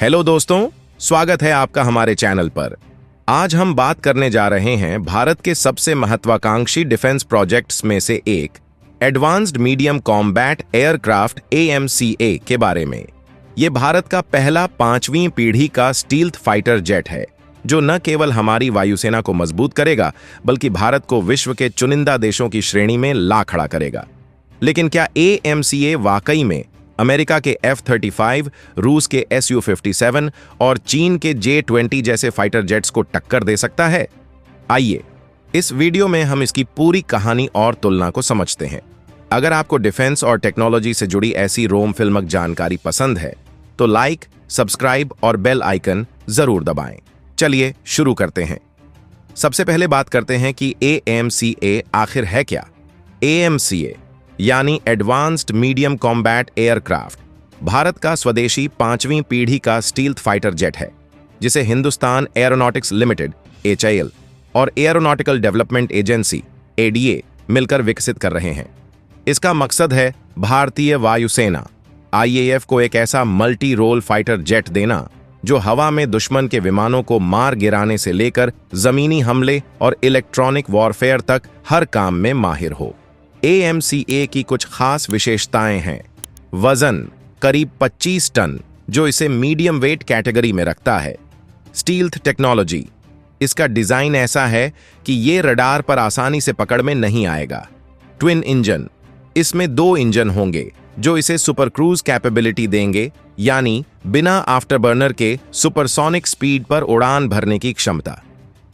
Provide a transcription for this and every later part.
Hello दोस्तों, स्वागत है आपका हमारे चैनल पर। आज हम बात करने जा रहे हैं भारत के सबसे महत्वाकांक्षी डिफेंस प्रोजेक्ट्स में से एक advanced medium combat aircraft AMCA के बारे में। ये भारत का पहला 5वीं पीढ़ी का स्टील्थ फाइटर जेट है जो न केवल हमारी वायुसेना को मजबूत करेगा बल्कि भारत को विश्व के चुनिंदा देशों की श्रेणी में ला खड़ा करेगा। लेकिन क्या AMCA वाकई में अमेरिका के F-35, रूस के Su-57 और चीन के J-20 जैसे फाइटर जेट्स को टक्कर दे सकता है? आइए इस वीडियो में हम इसकी पूरी कहानी और तुलना को समझते हैं। अगर आपको डिफेंस और टेक्नोलॉजी से जुड़ी ऐसी रोम फिल्मक जानकारी पसंद है तो लाइक, सब्सक्राइब और बेल आइकन जरूर दबाएं। चलिए शुरू करते हैं। सबसे पहले बात करते हैं कि AMCA आखिर है क्या। AMCA यानी advanced medium combat aircraft Bharat का स्वदेशी 5वीं पीढ़ी का स्टील्थ फाइटर जेट है जिसे हिंदुस्तान एरोनॉटिक्स लिमिटेड HAL और एरोनॉटिकल डेवलपमेंट एजेंसी ADA मिलकर विकसित कर रहे हैं। इसका मकसद है भारतीय वायुसेना IAF को एक ऐसा मल्टी रोल फाइटर जेट देना जो हवा में दुश्मन के विमानों को मार गिराने से लेकर जमीनी हमले और इलेक्ट्रॉनिक वॉरफेयर तक हर काम में माहिर हो। AMCA की कुछ खास विशेषताएं हैं। वजन करीब 25 टन जो इसे मीडियम वेट कैटेगरी में रखता है। स्टील्थ टेक्नोलॉजी, इसका डिजाइन ऐसा है कि ये रडार पर आसानी से पकड़ में नहीं आएगा। ट्विन इंजन, इसमें 2 इंजन होंगे जो इसे सुपर क्रूज कैपेबिलिटी देंगे, यानी बिना आफ्टरबर्नर के सुपरसोनिक स्पीड पर उड़ान भरने की क्षमता।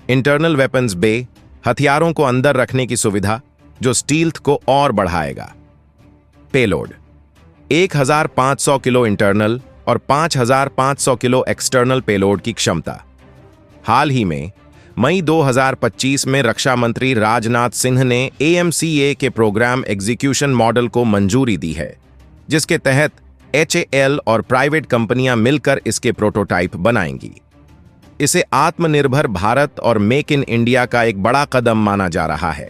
इंटरनल वेपन्स बे, हथियारों को अंदर रखने की सुविधा जो स्टील्थ को और बढ़ाएगा। पेलोड 1500 किलो इंटरनल और 5500 किलो एक्सटर्नल पेलोड की क्षमता। हाल ही में मई 2025 में रक्षा मंत्री राजनाथ सिंह ने AMCA के प्रोग्राम एग्जीक्यूशन मॉडल को मंजूरी दी है जिसके तहत HAL और प्राइवेट कंपनियां मिलकर इसके प्रोटोटाइप बनाएंगी। इसे आत्मनिर्भर भारत और मेक इन इंडिया का एक बड़ा कदम माना जा रहा है।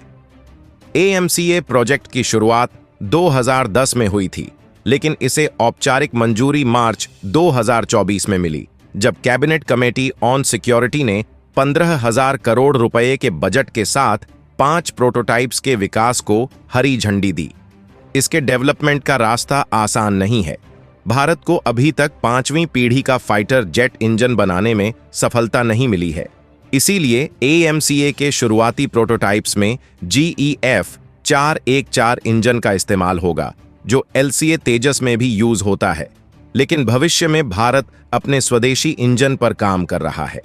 AMCA प्रोजेक्ट की शुरुआत 2010 में हुई थी, लेकिन इसे औपचारिक मंजूरी मार्च 2024 में मिली जब कैबिनेट कमेटी ऑन सिक्योरिटी ने 15,000 करोड़ रुपए के बजट के साथ 5 प्रोटोटाइप्स के विकास को हरी झंडी दी। इसके डेवलपमेंट का रास्ता आसान नहीं है। भारत को अभी तक 5वीं पीढ़ी का फाइटर जेट इंजन बनाने में सफलता नहीं मिली है। इसीलिए AMCA के शुरुआती प्रोटोटाइप्स में GEF 414 इंजन का इस्तेमाल होगा जो LCA तेजस में भी यूज होता है। लेकिन भविष्य में भारत अपने स्वदेशी इंजन पर काम कर रहा है।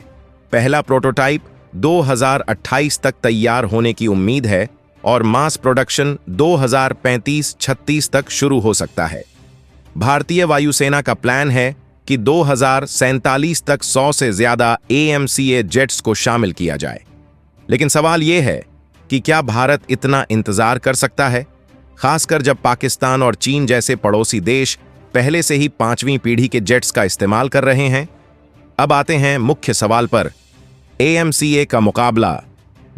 पहला प्रोटोटाइप 2028 तक तैयार होने की उम्मीद है और मास प्रोडक्शन 2035-36 तक शुरू हो सकता है। भारतीय वायुसेना का प्लान है कि 2047 तक 100 से ज्यादा AMCA जेट्स को शामिल किया जाए। लेकिन सवाल यह है कि क्या भारत इतना इंतजार कर सकता है, खासकर जब पाकिस्तान और चीन जैसे पड़ोसी देश पहले से ही 5वीं पीढ़ी के जेट्स का इस्तेमाल कर रहे हैं। अब आते हैं मुख्य सवाल पर। AMCA का मुकाबला।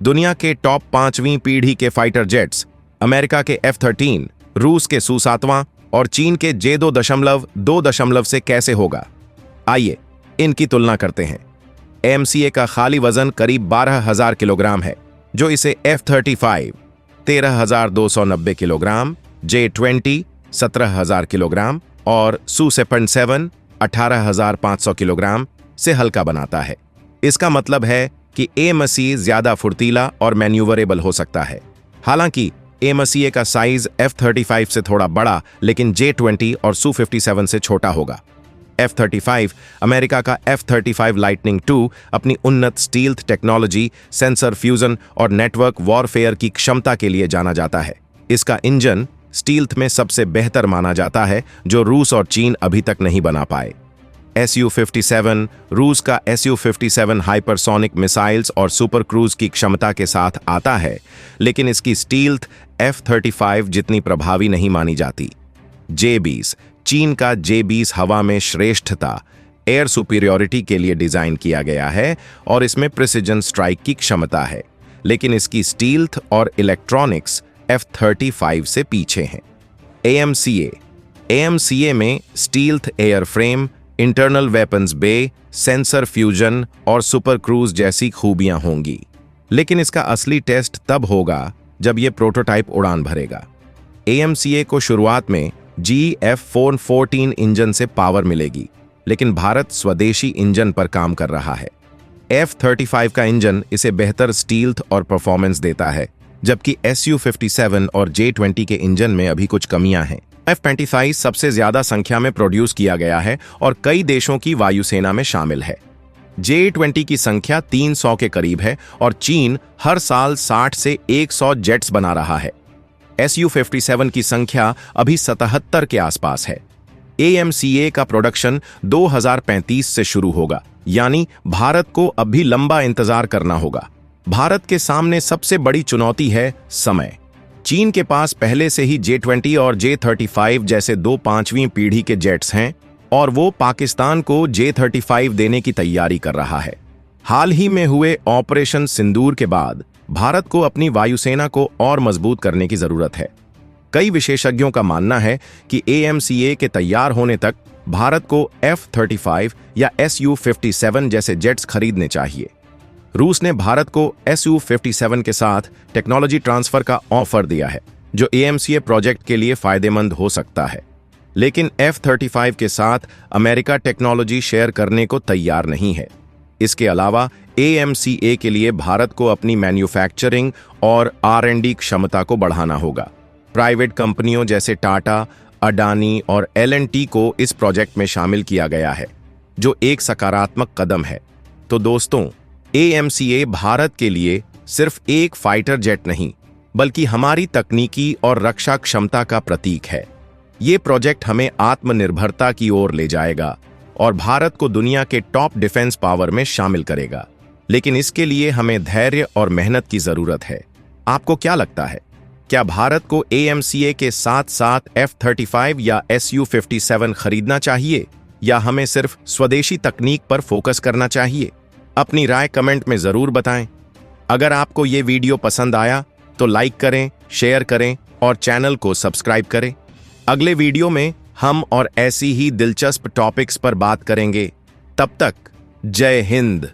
दुनिया के टॉप 5वीं पीढ़ी के फाइटर जेट्स अमेरिका के F-13, रूस के Su-7 और चीन के J-2.2 से कैसे होगा। आइए इनकी तुलना करते हैं। AMCA का खाली वजन करीब 12,000 किलोग्राम है जो इसे F-35 13,290 किलोग्राम, J-20 17,000 किलोग्राम और Su-57 18,500 किलोग्राम से हल्का बनाता है। इसका मतलब है कि AMCA ज्यादा फुर्तीला और मैन्यूवरेबल हो सकता है। हालांकि AMCA का साइज F-35 से थोड़ा बड़ा लेकिन J-20 और Su-57 से छोटा होगा। F-35 अमेरिका का F-35 लाइटनिंग II अपनी उन्नत स्टील्थ टेक्नोलॉजी, सेंसर फ्यूजन और नेटवर्क वॉरफेयर की क्षमता के लिए जाना जाता है। इसका इंजन स्टील्थ में सबसे बेहतर माना जाता है जो रूस और चीन अभी तक नहीं बना पाए। Su-57 रूस का Su-57 हाइपरसोनिक मिसाइल्स और सुपर क्रूज की क्षमता के साथ आता है, लेकिन इसकी स्टील्थ F-35 जितनी प्रभावी नहीं मानी जाती। J-20 चीन का J-20 हवा में श्रेष्ठता, एयर सुपीरियॉरिटी के लिए डिजाइन किया गया है और इसमें प्रिसिजन स्ट्राइक की क्षमता है, लेकिन इसकी स्टील्थ और इलेक्ट्रॉनिक्स F-35 से पीछे हैं। AMCA में स्टील्थ एयरफ्रेम, इंटरनल वेपन्स बे, सेंसर फ्यूजन और सुपर क्रूज जैसी खूबियां होंगी। लेकिन इसका असली टेस्ट तब होगा जब यह प्रोटोटाइप उड़ान भरेगा। AMCA को शुरुआत में F414 इंजन से पावर मिलेगी, लेकिन भारत स्वदेशी इंजन पर काम कर रहा है। F-35 का इंजन इसे बेहतर स्टील्थ और परफॉर्मेंस देता है, जबकि Su-57 और J-20 के इंजन में अभी कुछ कमियां हैं। F-25 सबसे ज्यादा संख्या में प्रोड्यूस किया गया है और कई देशों की वायुसेना में शामिल है। J-20 की संख्या 300 के करीब है और चीन हर साल 60 से 100 जेट्स बना रहा है। Su-57 की संख्या अभी 77 के आसपास है। AMCA का प्रोडक्शन 2035 से शुरू होगा, यानी भारत को अब भी लंबा इंतजार करना होगा। भारत के सामने सबसे बड़ी चुनौती है समय। चीन के पास पहले से ही J-20 और J-35 जैसे दो 5वीं पीढ़ी के जेट्स हैं और वो पाकिस्तान को J-35 देने की तैयारी कर रहा है। हाल ही में हुए ऑपरेशन सिंदूर के बाद भारत को अपनी वायुसेना को और मजबूत करने की जरूरत है। कई विशेषज्ञों का मानना है कि AMCA के तैयार होने तक भारत को F-35 या Su-57 जैसे जेट्स खरीदने चाहिए। रूस ने भारत को Su-57 के साथ टेक्नोलॉजी ट्रांसफर का ऑफर दिया है, जो AMCA प्रोजेक्ट के लिए फायदेमंद हो सकता है। लेकिन F-35 के साथ अमेरिका टेक्नोलॉजी शेयर करने को तैयार नहीं है। इसके अलावा AMCA के लिए भारत को अपनी मैन्युफैक्चरिंग और R&D क्षमता को बढ़ाना होगा। प्राइवेट कंपनियों जैसे टाटा, अडानी और L&T को इस प्रोजेक्ट में शामिल किया गया है, जो एक सकारात्मक कदम है। तो दोस्तों, AMCA भारत के लिए सिर्फ एक फाइटर जेट नहीं, बल्कि हमारी तकनीकी और रक्षा क्षमता का प्रतीक है। ये प्रोजेक्ट हमें आत्मनिर्भरता की ओर ले जाएगा और भारत को दुनिया के टॉप डिफेंस पावर में शामिल करेगा। लेकिन इसके लिए हमें धैर्य और मेहनत की जरूरत है। आपको क्या लगता है? क्या भारत को AMCA के साथ साथ F-35 या Su-57 खरीदना चाहिए, या हमें सिर्फ स्वदेशी तकनीक पर फोकस करना चाहिए? अपनी राय कमेंट में जरूर बताएं। अगर आपको ये वीडियो पसंद आया तो लाइक करें, शेयर करें और चैनल को सब्सक्राइब करें। अगले वीडियो में हम और ऐसी ही दिलचस्प टॉपिक्स पर बात करेंगे। तब तक जय हिंद।